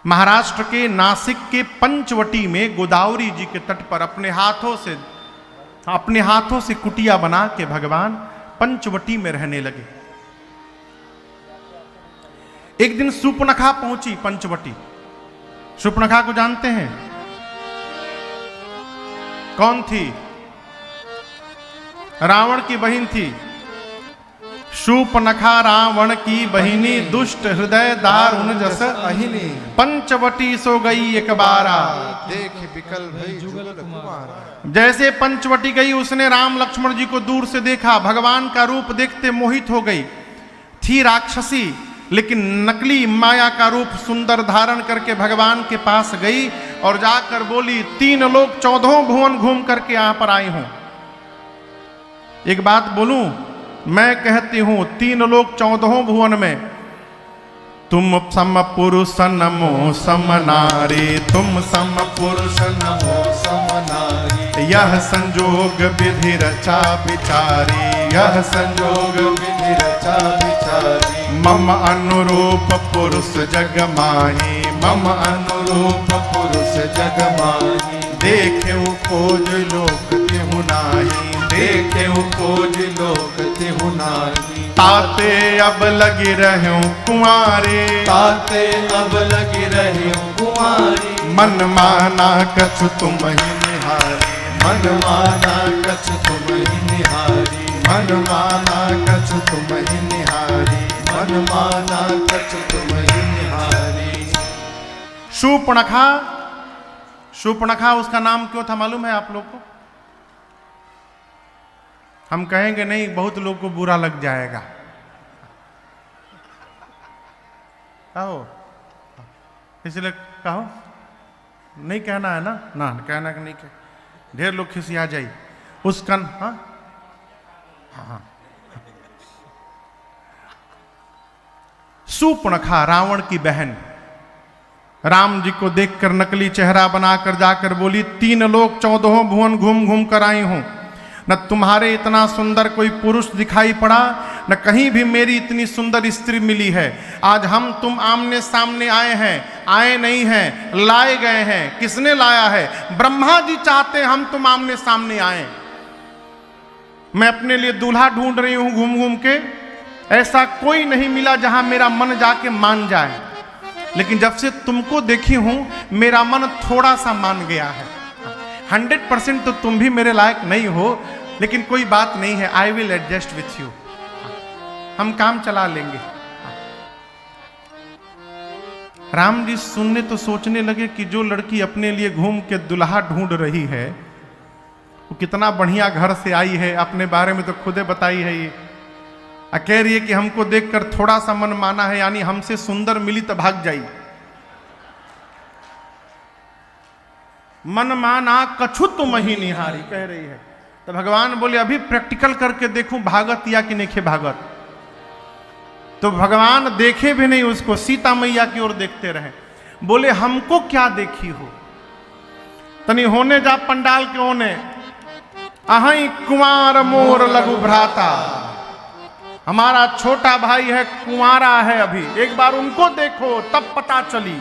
महाराष्ट्र के नासिक के पंचवटी में गोदावरी जी के तट पर अपने हाथों से कुटिया बना के भगवान पंचवटी में रहने लगे। एक दिन शूर्पणखा पहुंची पंचवटी। शूर्पणखा को जानते हैं? कौन थी? रावण की बहन थी। शूर्पणखा रावण की बहिनी, दुष्ट हृदय दारुण जस अहिनी। पंचवटी सो गई एक बारा, देख बिकल भई जुगल कुमारा। जैसे पंचवटी गई उसने राम लक्ष्मण जी को दूर से देखा। भगवान का रूप देखते मोहित हो गई। थी राक्षसी, लेकिन नकली माया का रूप सुंदर धारण करके भगवान के पास गई और जाकर बोली, 3 लोग 14 भुवन घूम करके यहां पर आई हूं। एक बात बोलूं, मैं कहती हूं 3 लोग 14 भुवन में तुम सम पुरुष नमो सम नारी, तुम सम पुरुष नमो सम नारी। यह संजोग विधि रचा विचारी, यह संजोग विधि रचा विचारी। मम अनुरूप पुरुष जग माही, मम अनुरूप पुरुष जग माही। देखे खोज लोक तिहु नाही, देखे खोज लोक तिहु नाही। ताते अब लगी रहूं कुंवारे, ताते अब लगी रही कुमारी। मन माना कछु तुम ही निहारी, मन माना कछ तुम ही निहारी, मन माना कछु तुम ही निहारी। मन माना कछ तुम ही निहारी। शूर्पणखा उसका नाम क्यों था मालूम है आप लोग को? हम कहेंगे नहीं, बहुत लोग को बुरा लग जाएगा। कहो, इसलिए कहो, नहीं कहना है ना, ना कहना कि नहीं कह, ढेर लोग खिसिया जाए उसका। हाँ हाँ, शूर्पणखा रावण की बहन राम जी को देखकर नकली चेहरा बनाकर जाकर बोली, 3 लोग 14 भुवन घूम घूम कर आई हूं। न तुम्हारे इतना सुंदर कोई पुरुष दिखाई पड़ा, न कहीं भी मेरी इतनी सुंदर स्त्री मिली है। आज हम तुम आमने सामने आए हैं, आए नहीं हैं, लाए गए हैं। किसने लाया है? ब्रह्मा जी चाहते हम तुम आमने सामने आए। मैं अपने लिए दूल्हा ढूंढ रही हूं घूम घूम के, ऐसा कोई नहीं मिला जहां मेरा मन जाके मान जाए। लेकिन जब से तुमको देखी हूं मेरा मन थोड़ा सा मान गया है। 100% तो तुम भी मेरे लायक नहीं हो, लेकिन कोई बात नहीं है, I will adjust with you. हम काम चला लेंगे। राम जी सुनने तो सोचने लगे कि जो लड़की अपने लिए घूम के दुल्हा ढूंढ रही है वो कितना बढ़िया घर से आई है, अपने बारे में तो खुदे बताई है ये। कह रही है कि हमको देखकर थोड़ा सा मन माना है, यानी हमसे सुंदर मिली तो भाग जाई। मन माना कछु तुम ही निहारी कह रही है। तो भगवान बोले, अभी प्रैक्टिकल करके देखूं भागत या कि नहीं भागत। तो भगवान देखे भी नहीं उसको, सीता मैया की ओर देखते रहे। बोले, हमको क्या देखी हो? तनी होने जा पंडाल के होने, अहि कुमार मोर लघु भ्राता। हमारा छोटा भाई है, कुंवारा है अभी, एक बार उनको देखो तब पता चली।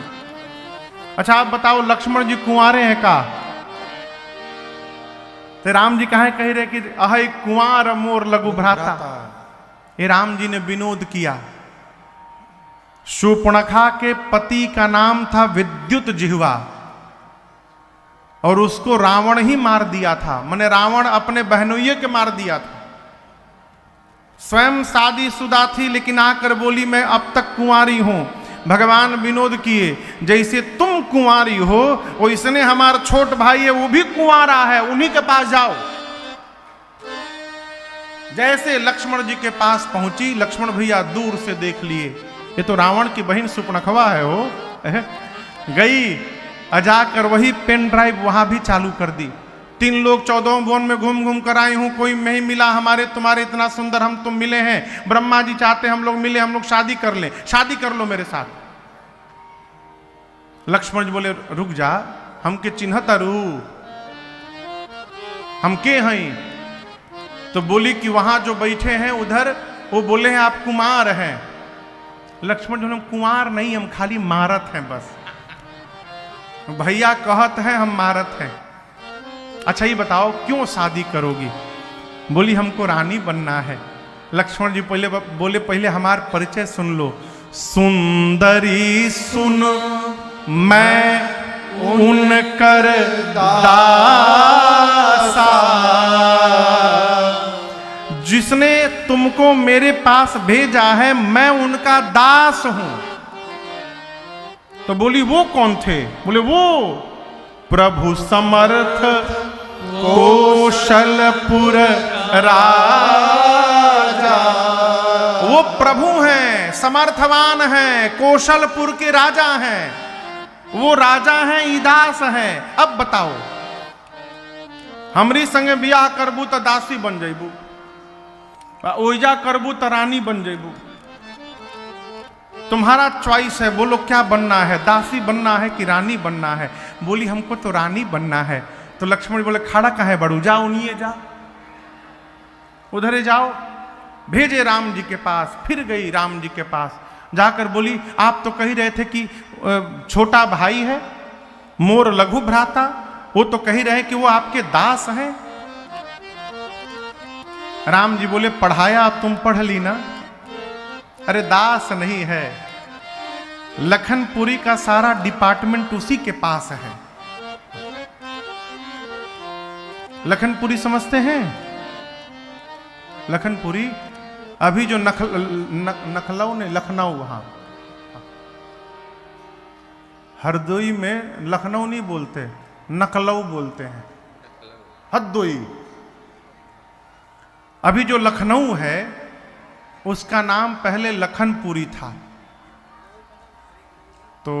अच्छा आप बताओ, लक्ष्मण जी कुंवारे हैं का? तो राम जी कहे कह रहे कि अहि कुंवार मोर लघु भ्राता। ये राम जी ने विनोद किया। शूर्पणखा के पति का नाम था विद्युत जिह्वा, और उसको रावण ही मार दिया था। माने रावण अपने बहनोइये के मार दिया था। स्वयं शादीशुदा थी, लेकिन आकर बोली मैं अब तक कुंवारी हूं। भगवान विनोद किए, जैसे तुम कुंवारी हो वैसने हमारा छोट भाई है, वो भी कुंवारा है, उन्हीं के पास जाओ। जैसे लक्ष्मण जी के पास पहुंची, लक्ष्मण भैया दूर से देख लिए, ये तो रावण की बहन शूर्पणखा है। वो गई जाकर वही पेन ड्राइव वहां भी चालू कर दी। 3 लोग 14 भुवन में घूम घूम कर आई हूं, कोई नहीं मिला हमारे तुम्हारे इतना सुंदर, हम तुम मिले हैं। ब्रह्मा जी चाहते हम लोग मिले, हम लोग शादी कर लें, शादी कर लो मेरे साथ। लक्ष्मण जी बोले, रुक जा, हमके चिन्हत रू, हम के हैं? तो बोली कि वहां जो बैठे हैं उधर, वो बोले हैं आप कुमार हैं। लक्ष्मण जी बोले, कुमार नहीं, हम खाली मारत हैं बस। भैया कहत है हम मारत हैं। अच्छा ये बताओ क्यों शादी करोगी? बोली हमको रानी बनना है। लक्ष्मण जी पहले बोले पहले हमार परिचय सुन लो। सुंदरी सुन मैं उनकर दासा, जिसने तुमको मेरे पास भेजा है मैं उनका दास हूं। तो बोली वो कौन थे? बोले वो प्रभु समर्थ कौशलपुर राजा। वो प्रभु हैं, समर्थवान हैं, कौशलपुर के राजा हैं, वो राजा हैं, ईदास हैं। अब बताओ हमरी संगे बियाह करबू तो दासी बन जैबू, ओइजा करबू तो रानी बन जैबू। तुम्हारा चॉइस है, बोलो क्या बनना है, दासी बनना है कि रानी बनना है? बोली हमको तो रानी बनना है। तो लक्ष्मण बोले खड़ा कहाँ है बड़ू, जाओ नहीं जा, उधर जाओ। भेजे राम जी के पास, फिर गई राम जी के पास, जाकर बोली आप तो कह रहे थे कि छोटा भाई है मोर लघु भ्राता, वो तो कह रहे कि वो आपके दास हैं। राम जी बोले पढ़ाया तुम पढ़ ली ना? अरे दास नहीं है, लखनपुरी का सारा डिपार्टमेंट उसी के पास है। लखनपुरी समझते हैं? लखनपुरी अभी जो नखलऊ ने लखनऊ, वहां हरदोई में लखनऊ नहीं बोलते, नकलऊ बोलते हैं, हरदोई। अभी जो लखनऊ है उसका नाम पहले लखनपुरी था। तो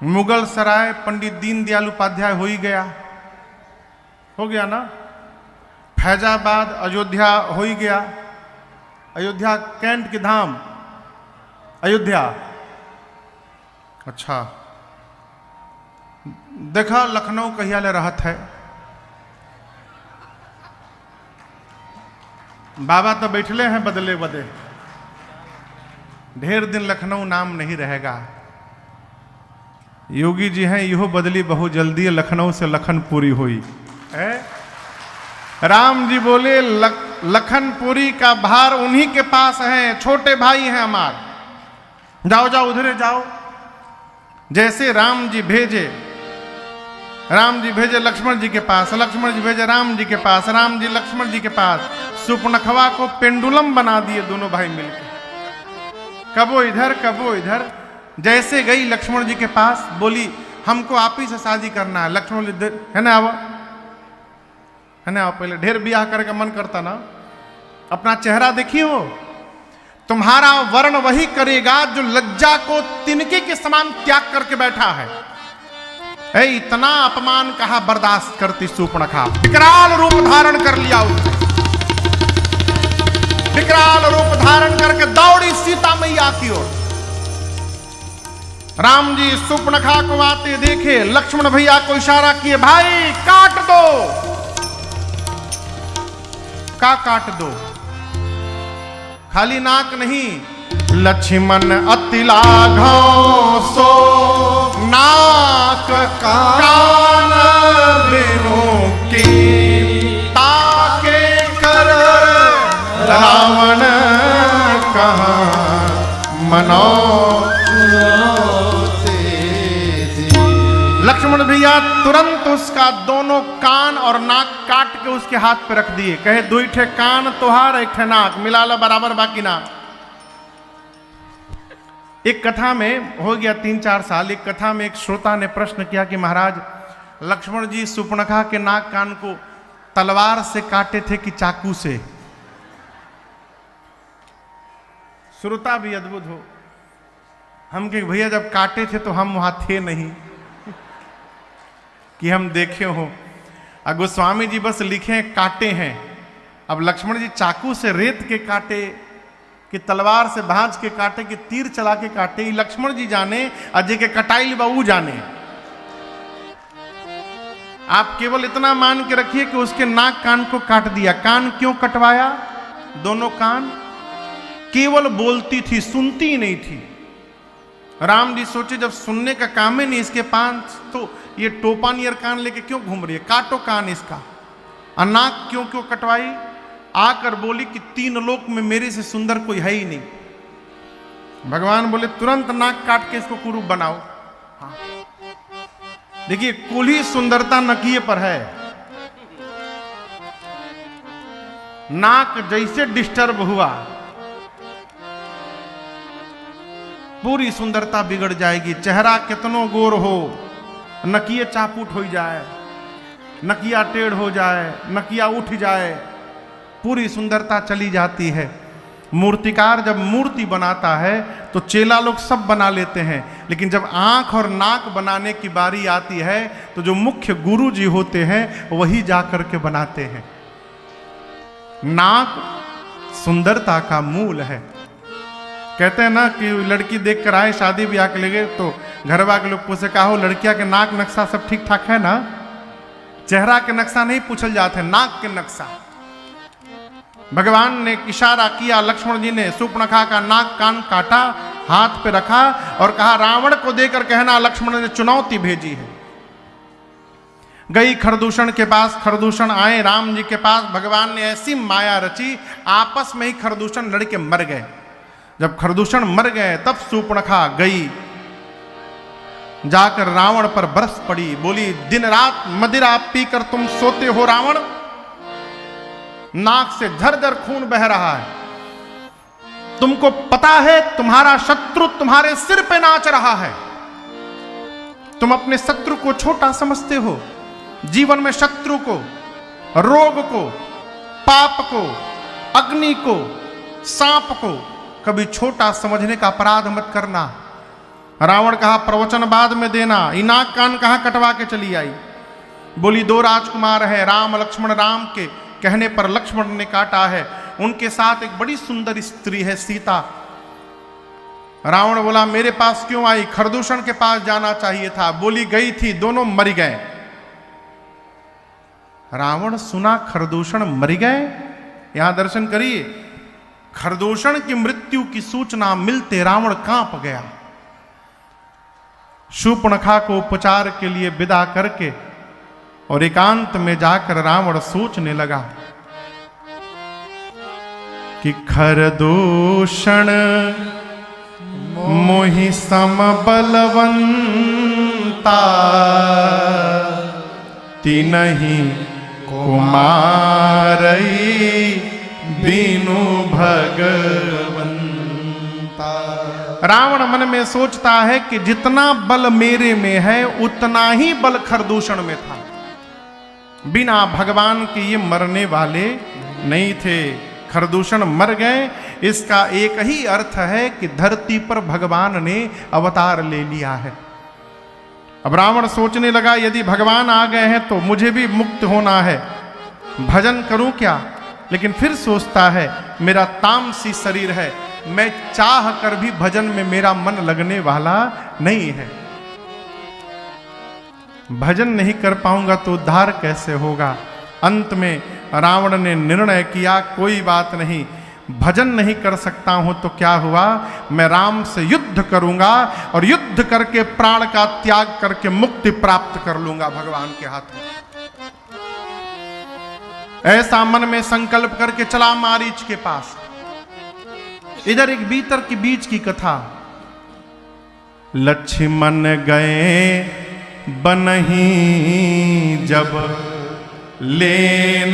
मुगल सराय पंडित दीनदयाल उपाध्याय हो ही गया, हो गया ना। फैजाबाद अयोध्या हो ही गया, अयोध्या कैंट के धाम अयोध्या। अच्छा देखा लखनऊ कहिया ले रहत है। बाबा तो बैठले हैं बदले बदे, ढेर दिन लखनऊ नाम नहीं रहेगा। योगी जी हैं यहो बदली बहुत जल्दी, लखनऊ से लखनपुरी हुई है। राम जी बोले लखनपुरी का भार उन्हीं के पास है, छोटे भाई हैं हमार, जाओ जाओ उधरे जाओ। जैसे राम जी भेजे लक्ष्मण जी के पास, लक्ष्मण जी भेजे राम जी के पास, राम जी लक्ष्मण जी के पास। सुपनखवा को पेंडुलम बना दिए दोनों भाई मिलकर, कबो इधर कबो इधर। जैसे गई लक्ष्मण जी के पास, बोली हमको आप ही से शादी करना है। लक्ष्मण जी है ना, आओ है ना, आओ। पहले ढेर ब्याह करके मन करता ना, अपना चेहरा देखिए, हो तुम्हारा वर्ण वही करेगा जो लज्जा को तिनके के समान त्याग करके बैठा है। ए, इतना अपमान कहा बर्दाश्त करती सूर्पणखा, विकराल रूप धारण कर लिया उसने। विकराल रूप धारण करके दौड़ी सीता मैया की ओर। राम जी सूर्पणखा को आते देखे, लक्ष्मण भैया को इशारा किए, भाई काट दो। का काट दो? खाली नाक नहीं, लक्ष्मण अति लाघव सो नाक कान बिनु की, ताके कर रावण कहाँ मनो। लक्ष्मण भैया तुरंत उसका दोनों कान और नाक काट के उसके हाथ पे रख दिए, कहे दो ठे कान तोहार एक ठे नाक, मिला ला बराबर बाकी ना। एक कथा में हो गया 3-4 साल, एक कथा में एक श्रोता ने प्रश्न किया कि महाराज लक्ष्मण जी सूर्पणखा के नाक कान को तलवार से काटे थे कि चाकू से? श्रोता भी अद्भुत हो। हम कहे भैया जब काटे थे तो हम वहां थे नहीं कि हम देखे हो। गोस्वामी जी बस लिखे काटे हैं। अब लक्ष्मण जी चाकू से रेत के काटे कि तलवार से भांज के काटे कि तीर चला के काटे, लक्ष्मण जी जाने, अजय के कटाई बाबू जाने। आप केवल इतना मान के रखिए कि उसके नाक कान को काट दिया। कान क्यों कटवाया? दोनों कान केवल बोलती थी, सुनती नहीं थी। राम जी सोचे जब सुनने का काम ही नहीं इसके पास, तो ये टोपा नियर कान लेके क्यों घूम रही है, काटो कान इसका। नाक क्यों क्यों कटवाई, आकर बोली कि 3 लोक में मेरे से सुंदर कोई है ही नहीं। भगवान बोले तुरंत नाक काट के इसको कुरूप बनाओ। हाँ। देखिए कुल ही सुंदरता नकिए पर है, नाक जैसे डिस्टर्ब हुआ पूरी सुंदरता बिगड़ जाएगी। चेहरा कितनो गोर हो, नकिए चापूट हो जाए, नकिया टेढ़ हो जाए, नकिया उठ जाए, पूरी सुंदरता चली जाती है। मूर्तिकार जब मूर्ति बनाता है तो चेला लोग सब बना लेते हैं, लेकिन जब आंख और नाक बनाने की बारी आती है तो जो मुख्य गुरु जी होते हैं वही जाकर के बनाते हैं। नाक सुंदरता का मूल है। कहते हैं ना कि लड़की देख कर आए शादी ब्याह के लिए तो घर वाले लोग पूछे कहा हो लड़कियां के नाक नक्शा सब ठीक ठाक है ना, चेहरा के नक्शा नहीं पूछल जाते, नाक के नक्शा। भगवान ने इशारा किया, लक्ष्मण जी ने शूर्पणखा का नाक कान काटा, हाथ पे रखा और कहा रावण को देकर कहना लक्ष्मण ने चुनौती भेजी है। गई खरदूषण के पास, खरदूषण आए राम जी के पास, भगवान ने ऐसी माया रची आपस में ही खरदूषण लड़के मर गए। जब खरदूषण मर गए तब शूर्पणखा गई जाकर रावण पर बरस पड़ी, बोली दिन रात मदिरा पीकर तुम सोते हो रावण, नाक से झरझर खून बह रहा है, तुमको पता है तुम्हारा शत्रु तुम्हारे सिर पे नाच रहा है, तुम अपने शत्रु को छोटा समझते हो। जीवन में शत्रु को, रोग को, पाप को, अग्नि को, सांप को कभी छोटा समझने का अपराध मत करना। रावण कहा प्रवचन बाद में देना, नाक कान कहां कटवा के चली आई। बोली 2 राजकुमार हैं, राम लक्ष्मण, राम के कहने पर लक्ष्मण ने काटा है, उनके साथ एक बड़ी सुंदर स्त्री है सीता। रावण बोला मेरे पास क्यों आई, खरदूषण के पास जाना चाहिए था। बोली गई थी, दोनों मर गए। रावण सुना खरदूषण मर गए, यहां दर्शन करिए, खरदूषण की मृत्यु की सूचना मिलते रावण कांप गया। शूर्पणखा को उपचार के लिए विदा करके और एकांत में जाकर रावण सोचने लगा कि खरदूषण मोहि सम बलवंता, तिनहि कुमारई बीनु भगवंता। रावण मन में सोचता है कि जितना बल मेरे में है उतना ही बल खरदूषण में था, बिना भगवान के ये मरने वाले नहीं थे। खरदूषण मर गए, इसका एक ही अर्थ है कि धरती पर भगवान ने अवतार ले लिया है। अब रावण सोचने लगा यदि भगवान आ गए हैं तो मुझे भी मुक्त होना है, भजन करूं क्या। लेकिन फिर सोचता है मेरा तामसी शरीर है, मैं चाह कर भी भजन में मेरा मन लगने वाला नहीं है, भजन नहीं कर पाऊंगा तो उद्धार कैसे होगा। अंत में रावण ने निर्णय किया कोई बात नहीं, भजन नहीं कर सकता हूं तो क्या हुआ, मैं राम से युद्ध करूंगा और युद्ध करके प्राण का त्याग करके मुक्ति प्राप्त कर लूंगा भगवान के हाथ में। ऐसा मन में संकल्प करके चला मारीच के पास। इधर एक भीतर की बीच की कथा, लक्ष्मण गए बनही जब लेन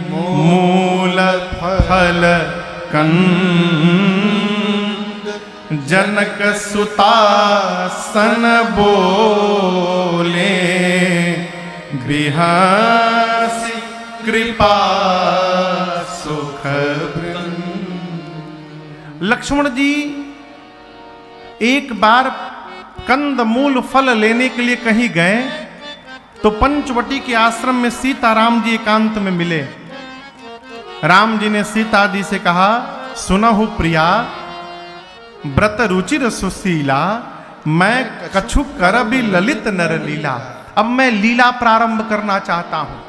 मूल फल कंद, जनक सुतासन बोले गृहसी कृपा सुख वृंद। लक्ष्मण जी एक बार कंद मूल फल लेने के लिए कहीं गए तो पंचवटी के आश्रम में सीताराम जी एकांत में मिले। राम जी ने सीता जी से कहा सुनहु प्रिया व्रत रुचिर सुशीला, मैं कछु करबि ललित नर लीला। अब मैं लीला प्रारंभ करना चाहता हूं।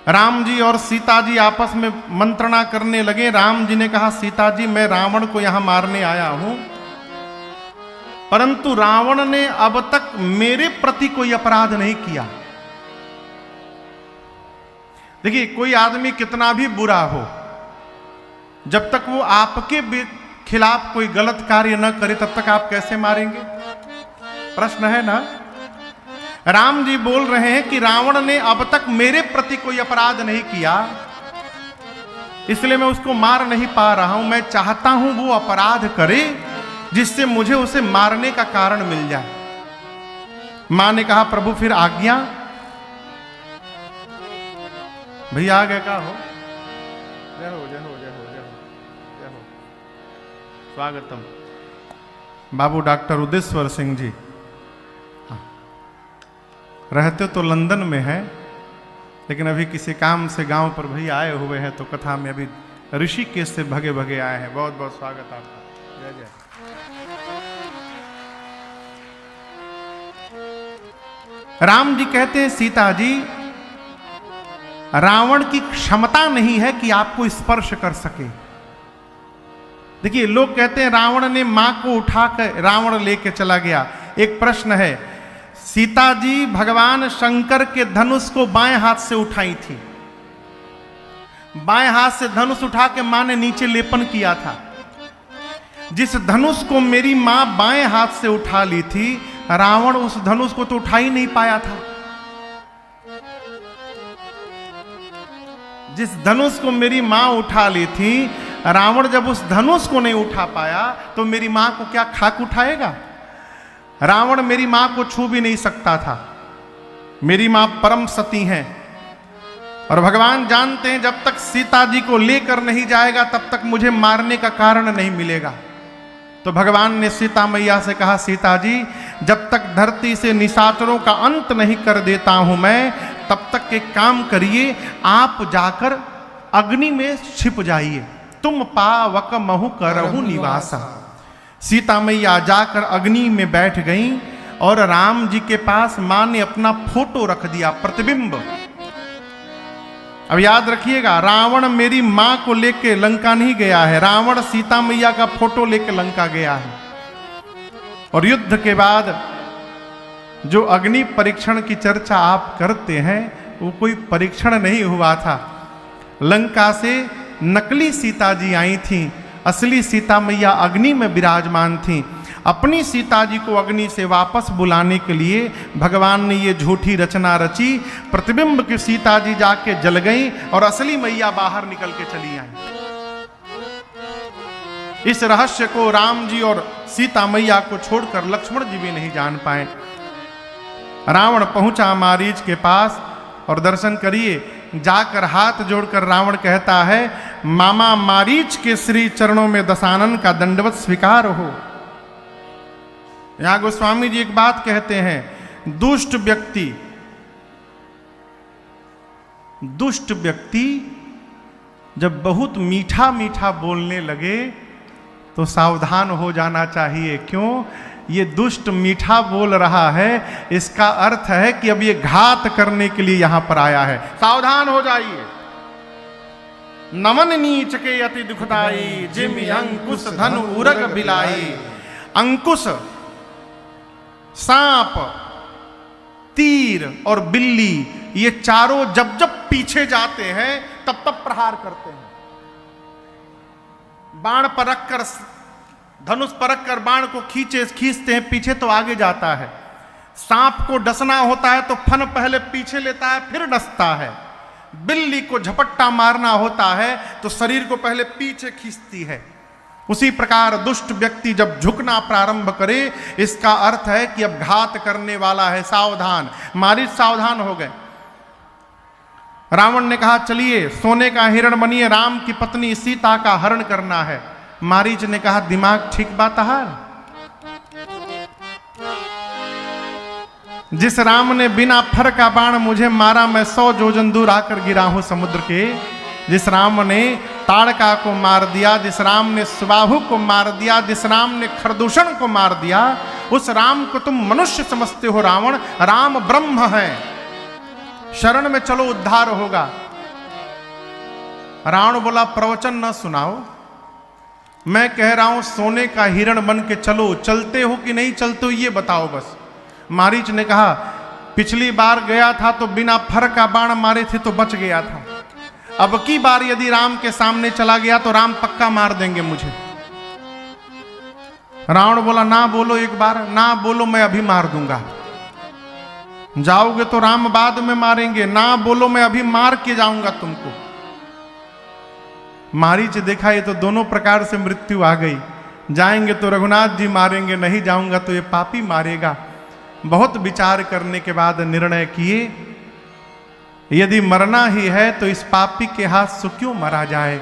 राम जी और सीता जी आपस में मंत्रणा करने लगे। राम जी ने कहा सीता जी मैं रावण को यहां मारने आया हूं, परंतु रावण ने अब तक मेरे प्रति कोई अपराध नहीं किया। देखिए, कोई आदमी कितना भी बुरा हो, जब तक वो आपके खिलाफ कोई गलत कार्य न करे तब तक आप कैसे मारेंगे? प्रश्न है ना। राम जी बोल रहे हैं कि रावण ने अब तक मेरे प्रति कोई अपराध नहीं किया, इसलिए मैं उसको मार नहीं पा रहा हूं। मैं चाहता हूं वो अपराध करे जिससे मुझे उसे मारने का कारण मिल जाए। मां ने कहा, प्रभु फिर आज्ञा। भैया आ गए का हो? जय हो, जय हो, जय हो, जय हो, जय हो। स्वागतम। बाबू डॉक्टर उदेश्वर सिंह जी रहते तो लंदन में हैं, लेकिन अभी किसी काम से गांव पर भैया आए हुए हैं, तो कथा में अभी ऋषिकेश से भगे भगे आए हैं। बहुत बहुत स्वागत आपका। जय जय। राम जी कहते हैं, सीता जी, रावण की क्षमता नहीं है कि आपको स्पर्श कर सके। देखिए, लोग कहते हैं रावण ने मां को उठाकर रावण लेके चला गया। एक प्रश्न है, सीता जी भगवान शंकर के धनुष को बाएं हाथ से उठाई थी। बाएं हाथ से धनुष उठा के मां ने नीचे लेपन किया था। जिस धनुष को मेरी मां बाएं हाथ से उठा ली थी, रावण उस धनुष को तो उठा ही नहीं पाया था। जिस धनुष को मेरी मां उठा ली थी, रावण जब उस धनुष को नहीं उठा पाया तो मेरी मां को क्या खाक उठाएगा? रावण मेरी मां को छू भी नहीं सकता था। मेरी मां परम सती हैं और भगवान जानते हैं जब तक सीता जी को लेकर नहीं जाएगा तब तक मुझे मारने का कारण नहीं मिलेगा। तो भगवान ने सीता मैया से कहा, सीता जी, जब तक धरती से निशाचरों का अंत नहीं कर देता हूं मैं, तब तक एक काम करिए, आप जाकर अग्नि में छिप जाइए। तुम पावक महु करहु निवासा। सीता मैया जाकर अग्नि में बैठ गईं और राम जी के पास मां ने अपना फोटो रख दिया, प्रतिबिंब। अब याद रखिएगा, रावण मेरी मां को लेके लंका नहीं गया है, रावण सीता मैया का फोटो लेके लंका गया है। और युद्ध के बाद जो अग्नि परीक्षण की चर्चा आप करते हैं, वो कोई परीक्षण नहीं हुआ था। लंका से नकली सीता जी आई थीं, असली सीता मैया अग्नि में विराजमान थीं। अपनी सीता जी को अग्नि से वापस बुलाने के लिए भगवान ने ये झूठी रचना रची। प्रतिबिंब की सीता जी जाके जल गई और असली मैया बाहर निकल के चली आई। इस रहस्य को राम जी और सीता मैया को छोड़कर लक्ष्मण जी भी नहीं जान पाए। रावण पहुंचा मारीच के पास और दर्शन करिए, जाकर हाथ जोड़कर रावण कहता है, मामा मारीच के श्री चरणों में दशानन का दंडवत स्वीकार हो। यहां गोस्वामी जी एक बात कहते हैं, दुष्ट व्यक्ति जब बहुत मीठा मीठा बोलने लगे तो सावधान हो जाना चाहिए। क्यों? ये दुष्ट मीठा बोल रहा है, इसका अर्थ है कि अब ये घात करने के लिए यहां पर आया है। सावधान हो जाइए। नमन नीच के अति दुखदाई, जिम अंकुश धनु उरग बिलाई। अंकुश, सांप, तीर और बिल्ली, ये चारों जब जब पीछे जाते हैं तब तब प्रहार करते हैं। बाण पर रखकर, धनुष पर रखकर बाण को खींचते हैं पीछे तो आगे जाता है। सांप को डसना होता है तो फन पहले पीछे लेता है फिर डसता है। बिल्ली को झपट्टा मारना होता है तो शरीर को पहले पीछे खींचती है। उसी प्रकार दुष्ट व्यक्ति जब झुकना प्रारंभ करे, इसका अर्थ है कि अब घात करने वाला है, सावधान। मारीच सावधान हो गए। रावण ने कहा, चलिए सोने का हिरण बनिए, राम की पत्नी सीता का हरण करना है। मारीच ने कहा, दिमाग ठीक बात है। जिस राम ने बिना फर का बाण मुझे मारा, मैं 100 योजन दूर आकर गिरा हूं समुद्र के। जिस राम ने ताड़का को मार दिया, जिस राम ने सुबाहु को मार दिया, जिस राम ने खरदूषण को मार दिया, उस राम को तुम मनुष्य समझते हो। रावण, राम ब्रह्म है, शरण में चलो उद्धार होगा। रावण बोला, प्रवचन न सुनाओ, मैं कह रहा हूं सोने का हिरण बन के चलो, चलते हो कि नहीं चलते हो ये बताओ बस। मारीच ने कहा पिछली बार गया था तो बिना फर का बाण मारे थे तो बच गया था, अब की बार यदि राम के सामने चला गया तो राम पक्का मार देंगे मुझे। रावण बोला ना बोलो एक बार, ना बोलो मैं अभी मार दूंगा। जाओगे तो राम बाद में मारेंगे, ना बोलो मैं अभी मार के जाऊंगा तुमको। मारीच देखा ये तो दोनों प्रकार से मृत्यु आ गई, जाएंगे तो रघुनाथ जी मारेंगे, नहीं जाऊंगा तो ये पापी मारेगा। बहुत विचार करने के बाद निर्णय किए यदि मरना ही है तो इस पापी के हाथ से क्यों मरा जाए,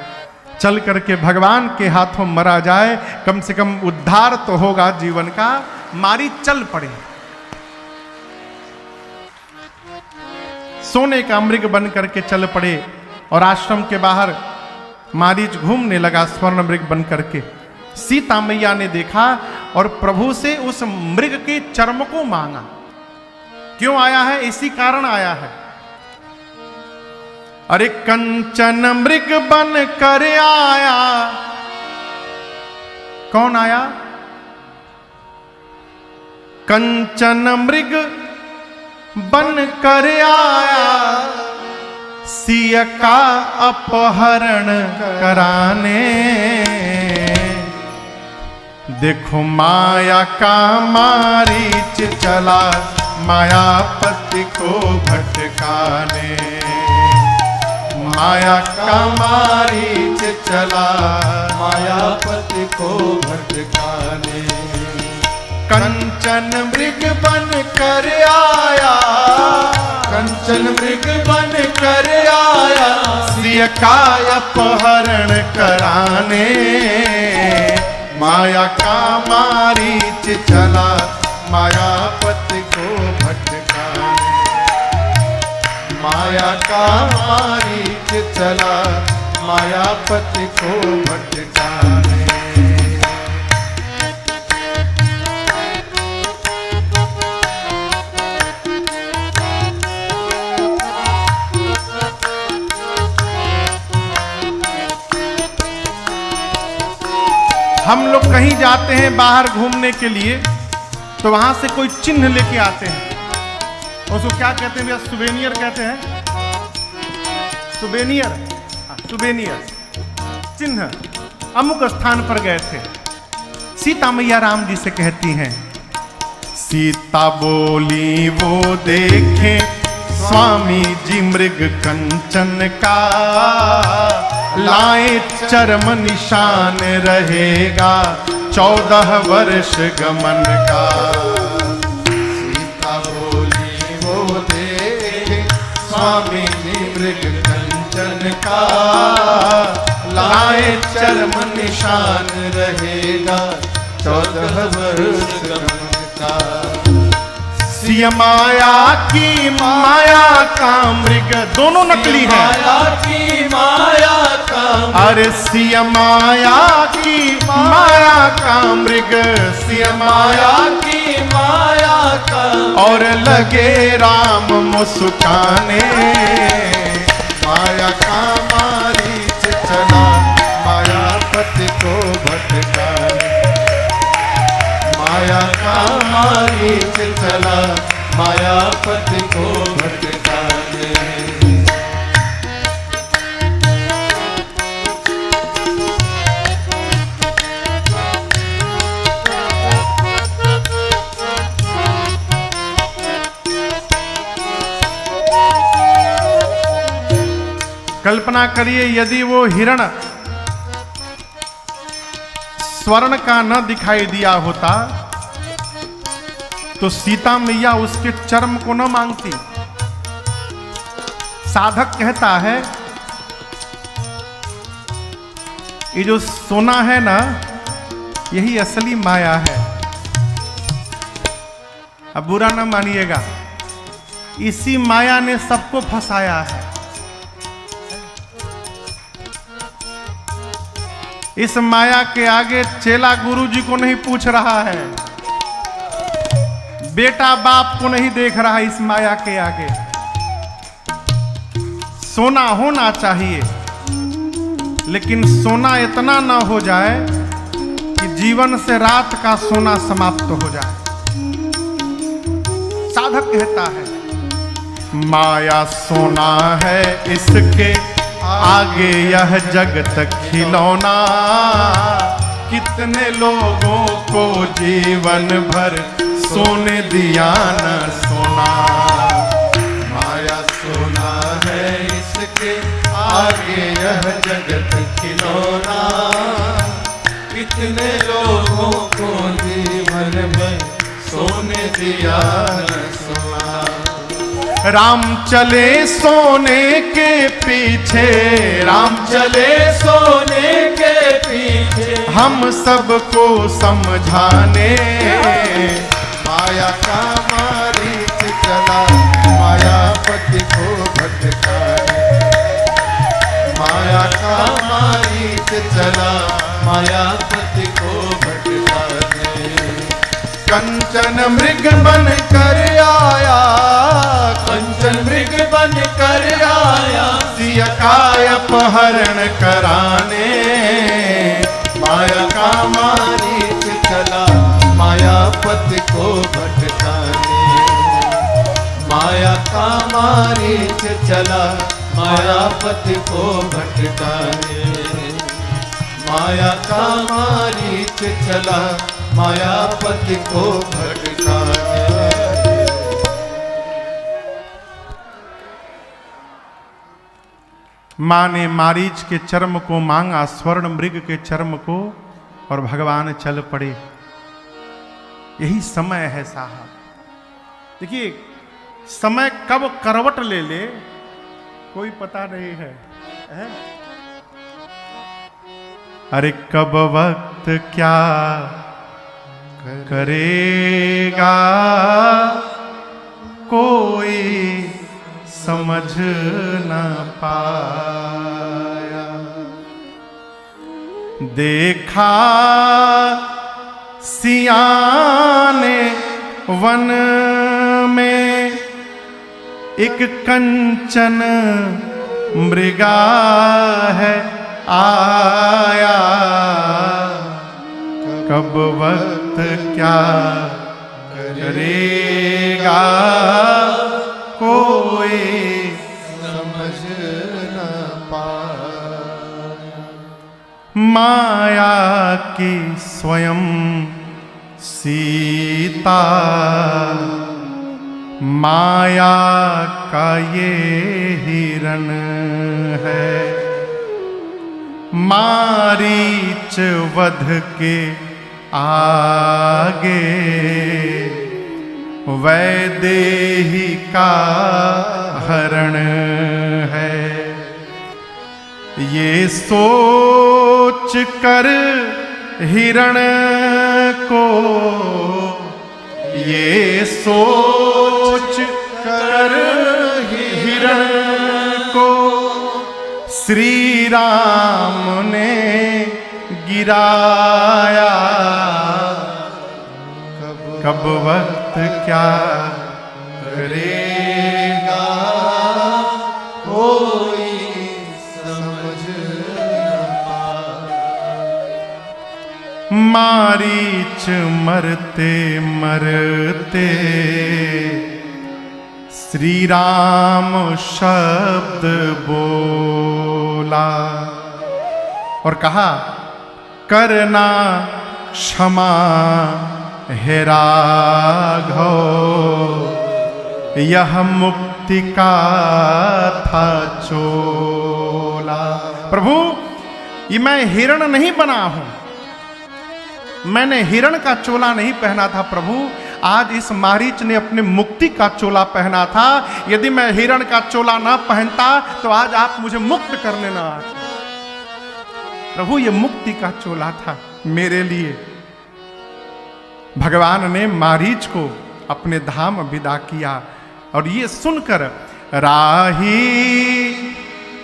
चल करके भगवान के हाथों मरा जाए, कम से कम उद्धार तो होगा जीवन का। मारीच चल पड़े, सोने का मृग बन करके चल पड़े और आश्रम के बाहर मारीच घूमने लगा स्वर्ण मृग बन करके। सीता मैया ने देखा और प्रभु से उस मृग के चर्म को मांगा। क्यों आया है? इसी कारण आया है। अरे कंचन मृग बन कर आया, कौन आया? कंचन मृग बन कर आया, सिया का अपहरण कराने। देखो माया का मारीच चला, मायापति को भटकाने। माया का मारीच चला, मायापति को भटकाने। कंचन मृग बन कर आया, कंचन मृग बन कर आया, सिया का अपहरण कराने। माया का मारीच चला, मायापति को भटकाने। माया का मारीच चला, मायापति को भटकाने। हम लोग कहीं जाते हैं बाहर घूमने के लिए तो वहां से कोई चिन्ह लेके आते हैं, उसको क्या कहते हैं भैया? सुवेनियर कहते हैं। सुवेनियर, सुवेनियर चिन्ह। अमुक स्थान पर गए थे, सीता मैया राम जी से कहती हैं, सीता बोली वो देखे स्वामी जी मृग कंचन का, लाए चरम निशान रहेगा 14 वर्ष गमन का। सीता बोली वो देखे स्वामी जी मृग कंचन का, लाए चरम निशान रहेगा 14 वर्ष गमन का। सिया माया की माया का मृग, दोनों नकली है। माया की माया का, अरे सिया माया की माया का मृग, सिया माया की माया का, और लगे राम मुस्काने। माया का मारीच चला, मायापति को भटकाने। माया का मारीच चला, मायापति को भटकाने। कल्पना करिए यदि वो हिरण स्वर्ण का न दिखाई दिया होता तो सीता मैया उसके चर्म को न मांगती। साधक कहता है ये जो सोना है ना, यही असली माया है। अब बुरा न मानिएगा, इसी माया ने सबको फंसाया है। इस माया के आगे चेला गुरु जी को नहीं पूछ रहा है, बेटा बाप को नहीं देख रहा है। इस माया के आगे सोना होना चाहिए, लेकिन सोना इतना ना हो जाए जीवन से रात का सोना समाप्त हो जाए। साधक कहता है माया सोना है इसके आगे यह जगत खिलौना, कितने लोगों को जीवन भर सोने दिया न सोना। माया सोना है इसके आगे यह जगत खिलौना, कितने लोगों को जीवन में सोने दिया न सोना। राम चले सोने के पीछे, राम चले सोने के पीछे, हम सबको समझाने। माया का मारीच चला मायापति को भटकाने। माया का मारीच चला मायापति को भटकाने। कंचन मृग बन कर आया, कंचन मृग बन कर आया, सिया का अपहरण कराने। माया का मारीच चला मायापति को भटकाने। माया का मारीच चला मायापति को भटकाने। माया का मारीच चला मायापति को भटकाने। माँ ने मारीच के चर्म को मांगा, स्वर्ण मृग के चर्म को, और भगवान चल पड़े। यही समय है साहब। देखिए समय कब करवट ले ले कोई पता नहीं है, है? अरे कब वक्त क्या करेगा कोई समझ न पाया। देखा सिया ने वन में एक कंचन मृगा है आया, कब वक्त क्या करेगा कोई समझ न पाया। माया की स्वयं सीता, माया का ये हिरण है। मारीच वध के आगे वैदेही का हरण है। ये सोच कर हिरण को, ये सोच कर हिरण को श्री राम ने गिराया, कब वक्त क्या करेगा कोई समझ न पाया। मारीच मरते मरते श्री राम शब्द बोला और कहा, करना क्षमा हे राघव, यह मुक्ति का था चोला। प्रभु ये मैं हिरण नहीं बना हूं, मैंने हिरण का चोला नहीं पहना था प्रभु, आज इस मारीच ने अपने मुक्ति का चोला पहना था। यदि मैं हिरण का चोला ना पहनता तो आज आप मुझे मुक्त करने ना आते। प्रभु ये मुक्ति का चोला था मेरे लिए। भगवान ने मारीच को अपने धाम विदा किया और ये सुनकर राही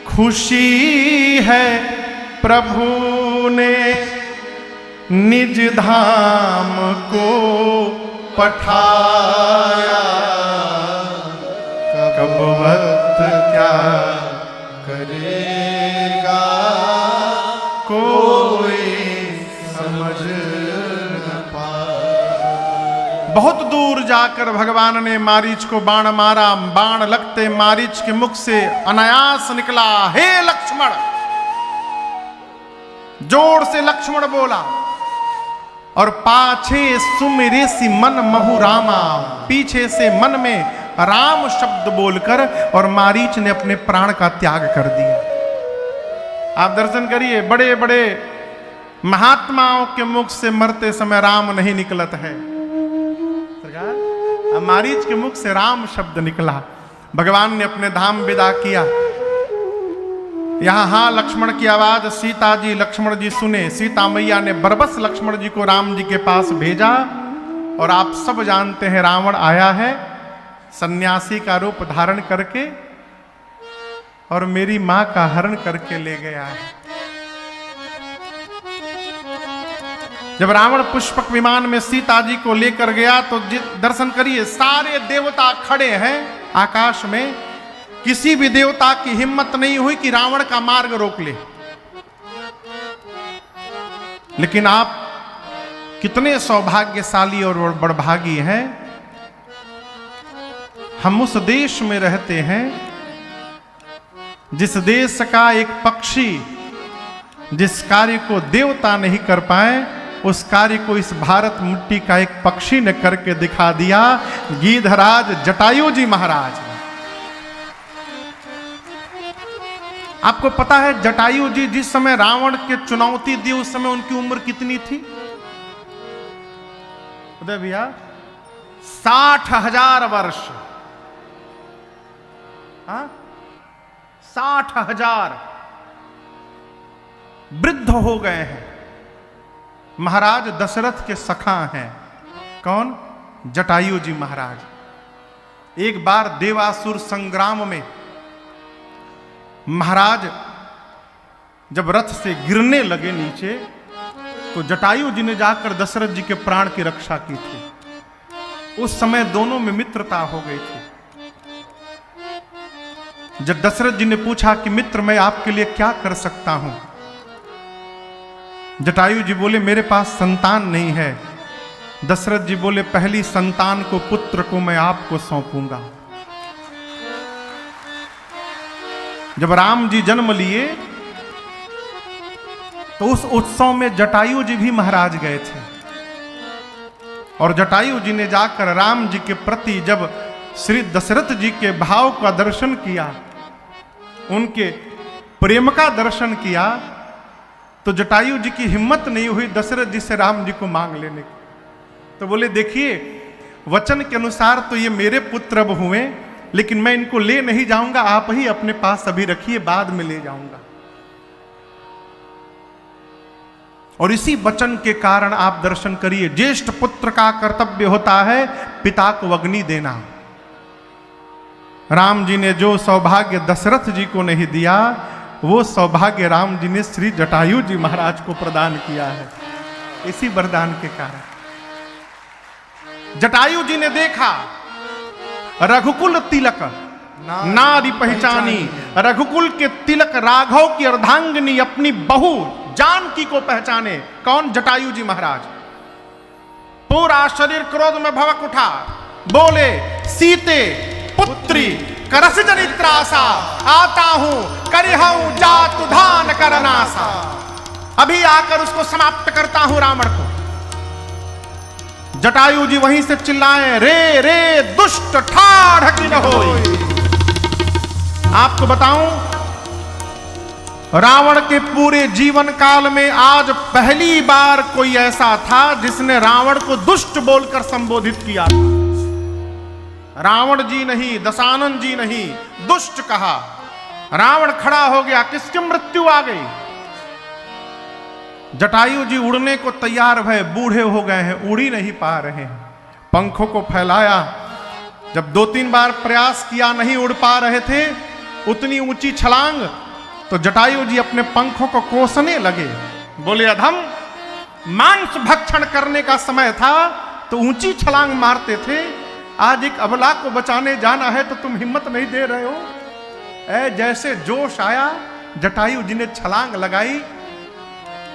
खुशी है प्रभु ने निज धाम को पठाया, कब वक्त क्या करेगा कोई समझ बहुत दूर जाकर भगवान ने मारीच को बाण मारा। बाण लगते मारीच के मुख से अनायास निकला, हे लक्ष्मण। जोर से लक्ष्मण बोला और पाछे सुमिरेसी मन महु रामा, पीछे से मन में राम शब्द बोलकर और मारीच ने अपने प्राण का त्याग कर दिया। आप दर्शन करिए, बड़े बड़े महात्माओं के मुख से मरते समय राम नहीं निकलत है सरकार। अब मारीच के मुख से राम शब्द निकला। भगवान ने अपने धाम विदा किया। यहां हाँ लक्ष्मण की आवाज सीता जी लक्ष्मण जी सुने। सीता मैया ने बरबस लक्ष्मण जी को राम जी के पास भेजा। और आप सब जानते हैं रावण आया है सन्यासी का रूप धारण करके और मेरी मां का हरण करके ले गया है। जब रावण पुष्पक विमान में सीता जी को लेकर गया तो दर्शन करिए, सारे देवता खड़े हैं आकाश में। किसी भी देवता की हिम्मत नहीं हुई कि रावण का मार्ग रोक ले। लेकिन आप कितने सौभाग्यशाली और बड़भागी हैं। हम उस देश में रहते हैं जिस देश का एक पक्षी जिस कार्य को देवता नहीं कर पाए, उस कार्य को इस भारत मिट्टी का एक पक्षी ने करके दिखा दिया। गीधराज जटायु जी महाराज। आपको पता है जटायु जी जिस समय रावण के चुनौती दी उस समय उनकी उम्र कितनी थी उदय भैया? 60,000 वर्ष। 60,000 वृद्ध हो गए हैं। महाराज दशरथ के सखा हैं। कौन? जटायु जी महाराज। एक बार देवासुर संग्राम में महाराज जब रथ से गिरने लगे नीचे तो जटायु जी ने जाकर दशरथ जी के प्राण की रक्षा की थी। उस समय दोनों में मित्रता हो गई थी। जब दशरथ जी ने पूछा कि मित्र मैं आपके लिए क्या कर सकता हूं, जटायु जी बोले मेरे पास संतान नहीं है। दशरथ जी बोले पहली संतान को पुत्र को मैं आपको सौंपूंगा। जब राम जी जन्म लिए तो उस उत्सव में जटायु जी भी महाराज गए थे। और जटायु जी ने जाकर राम जी के प्रति जब श्री दशरथ जी के भाव का दर्शन किया, उनके प्रेम का दर्शन किया, तो जटायु जी की हिम्मत नहीं हुई दशरथ जी से राम जी को मांग लेने की। तो बोले देखिए वचन के अनुसार तो ये मेरे पुत्र अब हुए, लेकिन मैं इनको ले नहीं जाऊंगा, आप ही अपने पास अभी रखिए, बाद में ले जाऊंगा। और इसी वचन के कारण आप दर्शन करिए, ज्येष्ठ पुत्र का कर्तव्य होता है पिता को अग्नि देना। राम जी ने जो सौभाग्य दशरथ जी को नहीं दिया, वो सौभाग्य राम जी ने श्री जटायु जी महाराज को प्रदान किया है। इसी वरदान के कारण जटायु जी ने देखा रघुकुल तिलक नारी पहचानी। रघुकुल के तिलक राघव की अर्धांगिनी अपनी बहू जानकी को पहचाने। कौन? जटायु जी महाराज। पूरा शरीर क्रोध में भड़क उठा, बोले सीते पुत्री करस जनित्रासा, आता हूं करिहूं जातु धान करनासा। अभी आकर उसको समाप्त करता हूं रावण को। जटायु जी वहीं से चिल्लाए, रे रे दुष्ट ठाढ़ की न होई। आपको बताऊं रावण के पूरे जीवन काल में आज पहली बार कोई ऐसा था जिसने रावण को दुष्ट बोलकर संबोधित किया था। रावण जी नहीं, दशानन जी नहीं, दुष्ट कहा। रावण खड़ा हो गया, किसकी मृत्यु आ गई? जटायु जी उड़ने को तैयार भय, बूढ़े हो गए हैं, उड़ ही नहीं पा रहे हैं। पंखों को फैलाया, जब 2-3 बार प्रयास किया नहीं उड़ पा रहे थे उतनी ऊंची छलांग, तो जटायु जी अपने पंखों को कोसने लगे। बोले अधम, मांस भक्षण करने का समय था तो ऊंची छलांग मारते थे, आज एक अबला को बचाने जाना है तो तुम हिम्मत नहीं दे रहे हो। जैसे जोश आया जटायु जी ने छलांग लगाई।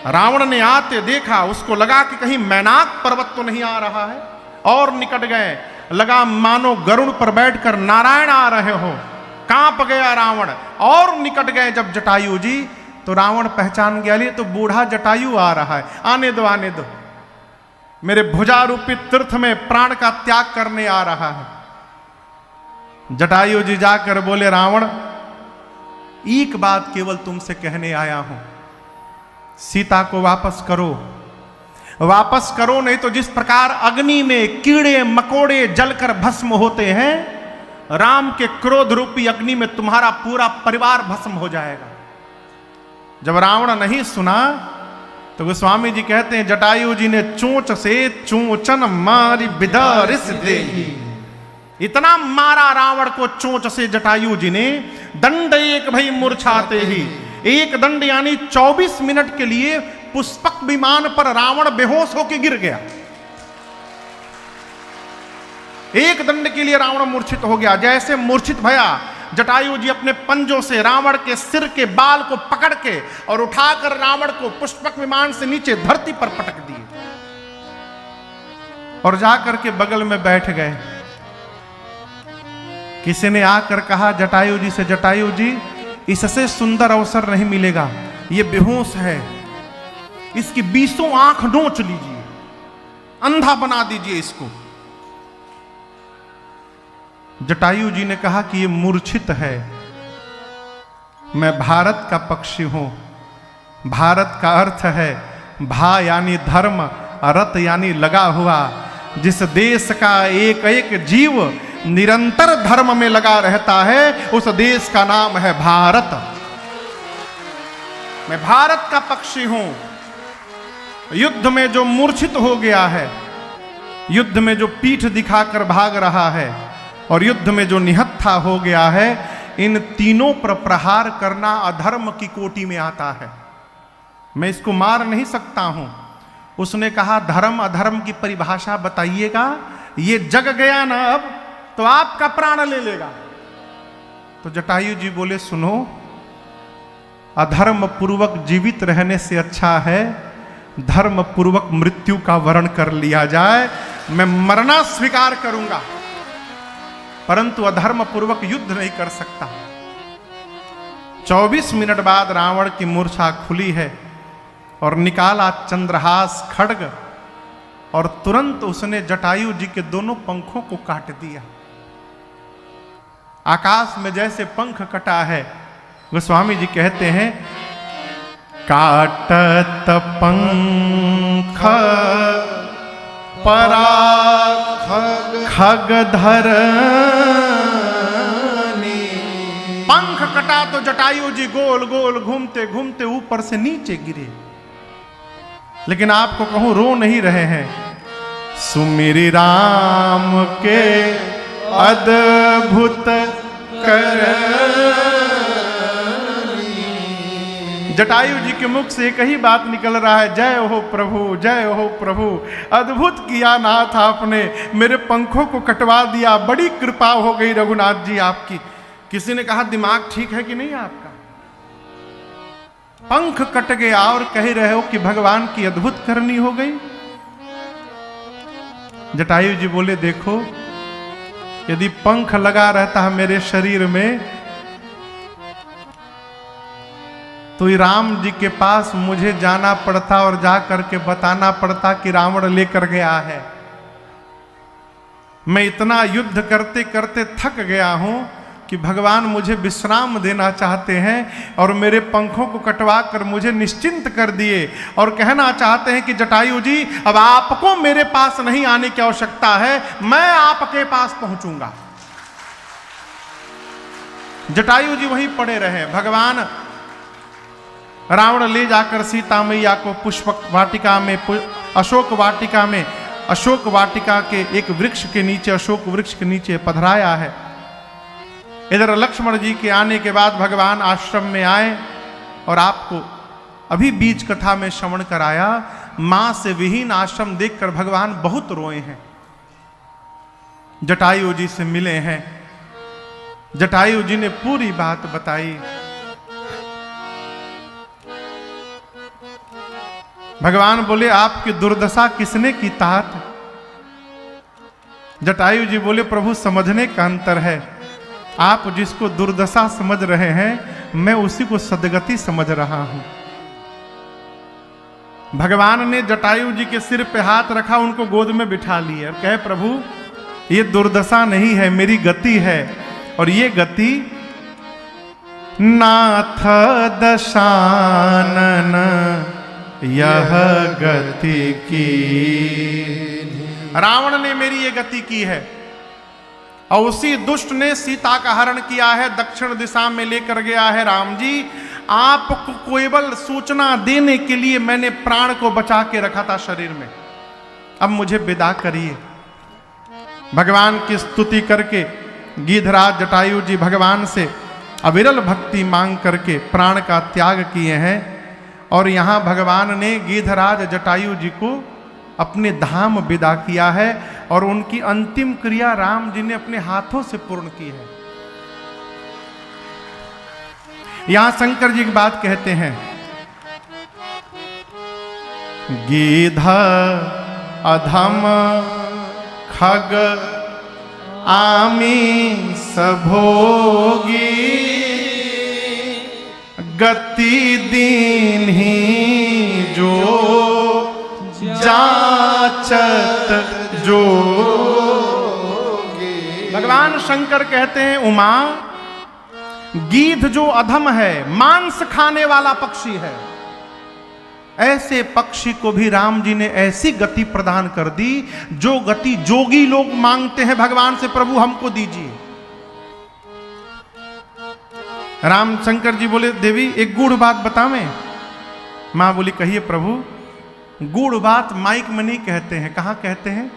रावण ने आते देखा, उसको लगा कि कहीं मैनाक पर्वत तो नहीं आ रहा है। और निकट गए, लगा मानो गरुड़ पर बैठकर नारायण आ रहे हो। कांप गया रावण, और निकट गए जब जटायु जी, तो रावण पहचान गया, ये तो बूढ़ा जटायु आ रहा है, आने दो आने दो, मेरे भुजारूपी तीर्थ में प्राण का त्याग करने आ रहा है। जटायु जी जाकर बोले, रावण एक बात केवल तुमसे कहने आया हूं, सीता को वापस करो, वापस करो, नहीं तो जिस प्रकार अग्नि में कीड़े मकोड़े जलकर भस्म होते हैं, राम के क्रोध रूपी अग्नि में तुम्हारा पूरा परिवार भस्म हो जाएगा। जब रावण नहीं सुना तो गोस्वामी जी कहते हैं, जटायु जी ने चोंच से चोंचन मारी बिदरिस दे, इतना मारा रावण को चोंच से जटायु जी ने, दंड एक भई मूर्छाते ही, एक दंड यानी 24 मिनट के लिए पुष्पक विमान पर रावण बेहोश होकर गिर गया। एक दंड के लिए रावण मूर्छित हो गया। जैसे मूर्छित भया, जटायु जी अपने पंजों से रावण के सिर के बाल को पकड़ के और उठाकर रावण को पुष्पक विमान से नीचे धरती पर पटक दिए और जाकर के बगल में बैठ गए। किसी ने आकर कहा जटायु जी से, जटायु जी इससे सुंदर अवसर नहीं मिलेगा, ये बेहोश है, इसकी 20 आंख नोच लीजिए, अंधा बना दीजिए इसको। जटायु जी ने कहा कि ये मूर्छित है, मैं भारत का पक्षी हूं। भारत का अर्थ है भा यानी धर्म, रत यानी लगा हुआ। जिस देश का एक एक जीव निरंतर धर्म में लगा रहता है, उस देश का नाम है भारत। मैं भारत का पक्षी हूं। युद्ध में जो मूर्छित हो गया है, युद्ध में जो पीठ दिखाकर भाग रहा है, और युद्ध में जो निहत्था हो गया है, इन तीनों पर प्रहार करना अधर्म की कोटि में आता है। मैं इसको मार नहीं सकता हूं। उसने कहा, धर्म अधर्म की परिभाषा बताइएगा, ये जग गया ना अब तो आपका प्राण ले लेगा। तो जटायु जी बोले, सुनो, अधर्म पूर्वक जीवित रहने से अच्छा है धर्म पूर्वक मृत्यु का वरण कर लिया जाए। मैं मरना स्वीकार करूंगा, परंतु अधर्म पूर्वक युद्ध नहीं कर सकता। 24 मिनट बाद रावण की मूर्छा खुली है और निकाला चंद्रहास खड्ग, और तुरंत उसने जटायु जी के दोनों पंखों को काट दिया। आकाश में जैसे पंख कटा है, गोस्वामी जी कहते हैं, काटत पंख पराग खग धरनी। पंख कटा तो जटायु जी गोल गोल घूमते घूमते ऊपर से नीचे गिरे। लेकिन आपको कहूं, रो नहीं रहे हैं। सुमिरि राम के अद्भुत करनी। जटायु जी के मुख से एक ही बात निकल रहा है, जय हो प्रभु, जय हो प्रभु। अद्भुत किया नाथ आपने, मेरे पंखों को कटवा दिया, बड़ी कृपा हो गई रघुनाथ जी आपकी। किसी ने कहा, दिमाग ठीक है कि नहीं आपका? पंख कट गया और कह रहे हो कि भगवान की अद्भुत करनी हो गई। जटायु जी बोले, देखो, यदि पंख लगा रहता है मेरे शरीर में तो राम जी के पास मुझे जाना पड़ता और जा करके बताना पड़ता कि रावण लेकर गया है। मैं इतना युद्ध करते करते थक गया हूं कि भगवान मुझे विश्राम देना चाहते हैं और मेरे पंखों को कटवा कर मुझे निश्चिंत कर दिए और कहना चाहते हैं कि जटायु जी, अब आपको मेरे पास नहीं आने की आवश्यकता है, मैं आपके पास पहुंचूंगा। जटायु जी वहीं पड़े रहे। भगवान रावण ले जाकर सीता मैया को पुष्पक वाटिका में, अशोक वाटिका में, अशोक वाटिका के एक वृक्ष के नीचे, अशोक वृक्ष के नीचे पधराया है। इधर लक्ष्मण जी के आने के बाद भगवान आश्रम में आए और आपको अभी बीच कथा में श्रवण कराया, मां से विहीन आश्रम देखकर भगवान बहुत रोए हैं। जटायु जी से मिले हैं। जटायु जी ने पूरी बात बताई। भगवान बोले, आपकी दुर्दशा किसने की तात? जटायु जी बोले प्रभु समझने का अंतर है, आप जिसको दुर्दशा समझ रहे हैं मैं उसी को सदगति समझ रहा हूं। भगवान ने जटायु जी के सिर पे हाथ रखा, उनको गोद में बिठा लिया और कहे प्रभु ये दुर्दशा नहीं है, मेरी गति है, और ये गति नाथ दशानन यह गति की। रावण ने मेरी ये गति की है और उसी दुष्ट ने सीता का हरण किया है, दक्षिण दिशा में लेकर गया है। राम जी आपको केवल सूचना देने के लिए मैंने प्राण को बचा के रखा था शरीर में, अब मुझे विदा करिए। भगवान की स्तुति करके गिधराज जटायु जी भगवान से अविरल भक्ति मांग करके प्राण का त्याग किए हैं। और यहाँ भगवान ने गिधराज जटायु जी को अपने धाम विदा किया है और उनकी अंतिम क्रिया राम जी ने अपने हाथों से पूर्ण की है। यहां शंकर जी की बात कहते हैं, गिधा अधम खग आमीस भोगी गति दीन्ही जो जाचत जो। भगवान शंकर कहते हैं उमा, गीध जो अधम है, मांस खाने वाला पक्षी है, ऐसे पक्षी को भी राम जी ने ऐसी गति प्रदान कर दी जो गति जोगी लोग मांगते हैं भगवान से, प्रभु हमको दीजिए। राम शंकर जी बोले देवी एक गूढ़ बात बतावें। मां बोली कहिए प्रभु। गूढ़ बात माइक में नहीं कहते हैं, कहां कहते हैं?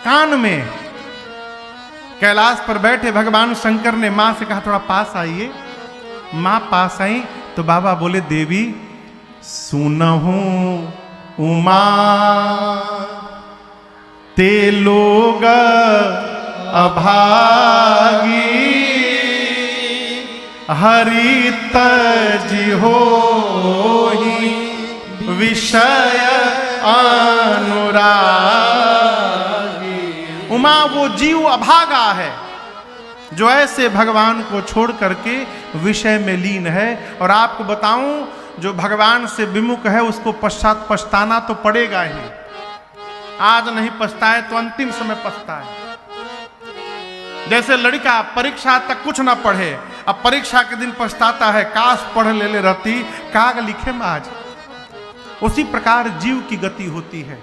कान में। कैलाश पर बैठे भगवान शंकर ने मां से कहा थोड़ा पास आइए। मां पास आई तो बाबा बोले देवी सुनहु उमा ते लोग अभागी हरि तजी होहि विषय अनुरागी। उमा वो जीव अभागा है जो ऐसे भगवान को छोड़ करके विषय में लीन है। और आपको बताऊं जो भगवान से विमुख है उसको पश्चात पछताना तो पड़ेगा ही। आज नहीं पछताए तो अंतिम समय पछताए। जैसे लड़का परीक्षा तक कुछ ना पढ़े, अब परीक्षा के दिन पछताता है काश पढ़ ले रहती, काग लिखे में आज। उसी प्रकार जीव की गति होती है।